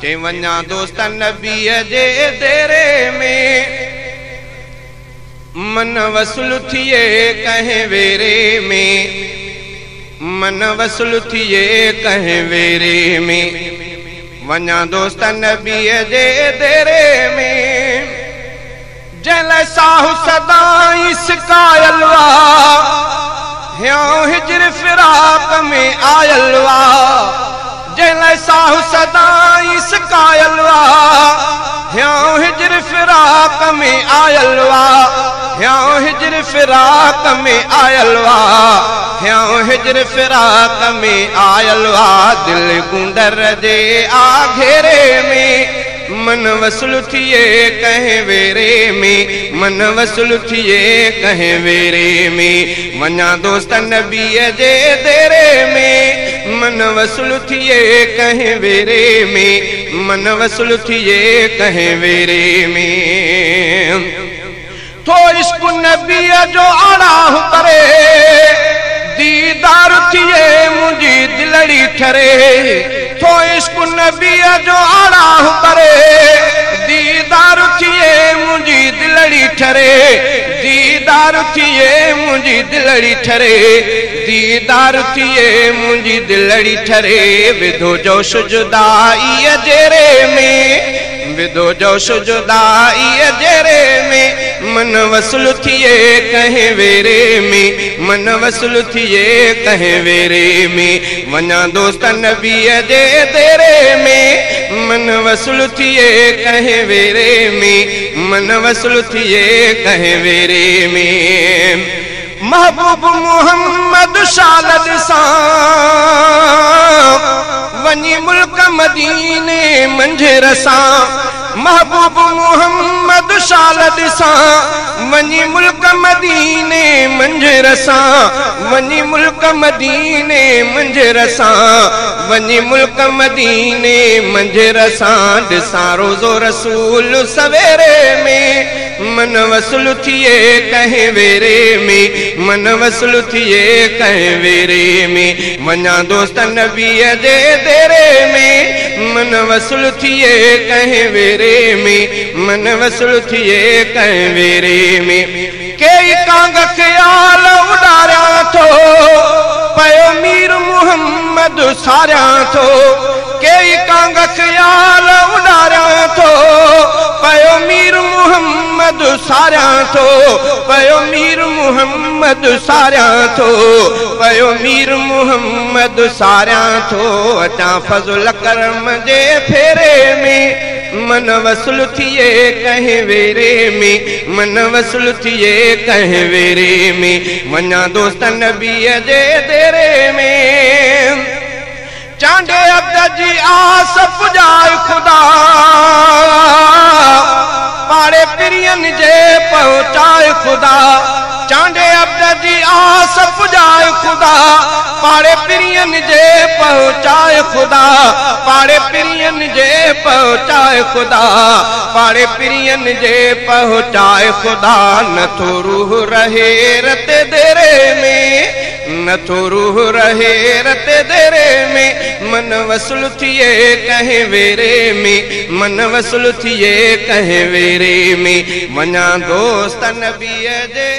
चे वञा दोस्त नबीअ जे देरे में मन वसूल थिए कहीं वेरे में मन वसूल थिए कहीं वेरे में वञा दोस्त नबीअ जे देरे में जल साहु सदाई सिकायलवा ह्यों हिजर फिराक में आयलवा जल साहु सदाई सिकायलवा ह्यों हिजर फिराक में आयलवा ह्यों हिजर फिराक में आयलवा ह्यों हिजर फिराक में आयलवा दिल गुंडर जे आघेरे में मन वसूल थिए कहीं वेरे में मन वसूल थिए कहीं वेरे में वञा दोस्त नबीअ जे देरे में मन वसूल थिए कहीं वेरे में मन वसूल थिए कहीं वेरे में तो इश्क नबीअ जो आड़ाह करे दीदार थिए मुझी दिलड़ी ठरे तो इश्क नबीअ जो आड़ाह करे दीदार थिए मुझी दिलड़ी ठरे दीदार थिए मुझी दिलड़ी ठरे दीदार थिए मुझी दिलड़ी ठरे विधो जोश जुदाई जेरे में विधो जोश जुदाई जेरे में मन वसूल थिए कहीं वेरे में मन वसूल थिए कहीं वेरे में वञा दोस्त नबीअ जे देरे में मन वसूल थिए कहीं वेरे में मन वसूल थिए कहीं वेरे में महबूब मोहम्मद शालद सां वञी मुल्क मदीने मंझर सां महबूब मोहम्मद शालद सां वञी मुल्क मदीने मंझर सां वञी मुल्क मदीने मंझर सां वञी मुल्क मदीने मंझर सां ॾिसां रोज़ो रसूल सवेरे में मन वसूल थिए कहीं वेरे में मन वसूल थिए कहीं वेरे में वञा दोस्त नबीअ जे देरे में मन वसूल थिए कहीं वेरे में मन वसूल थिए कहीं वेरे में कई कांग ख्याल उड़ारिया थो पयो मीर मोहम्मद सारिया थो कई कांग ख्याल उड़ारिया थो पयो मीर मोहम्मद सारिया थो पयो मीर मोहम्मद सारिया थो पयो मीर मोहम्मद सारिया थो अचां फज़ल करम जे फेरे में मन वसूल थिए कहीं वेरे में मन वसूल थिए कहीं वेरे में वञा दोस्त नबीअ जे देरे में चांडे अब्द जी आस पुजाए खुदा पाड़े पिरियन जे पहुंचाए खुदा चांडे अब्द जी आस पुजाए खुदा पाड़े पिरियन जे पहुंचाए खुदा पाड़े पिरियन जे पहुंचाए खुदा पाड़े पिरियन जे पहुंचाए खुदा नथो रूह रहे रते देरे में नथो रूह रहे रते देरे में मन वसूल थिए कहीं वेरे में मन वसूल थिए कहीं वेरे में वञा दोस्त नबीअ जे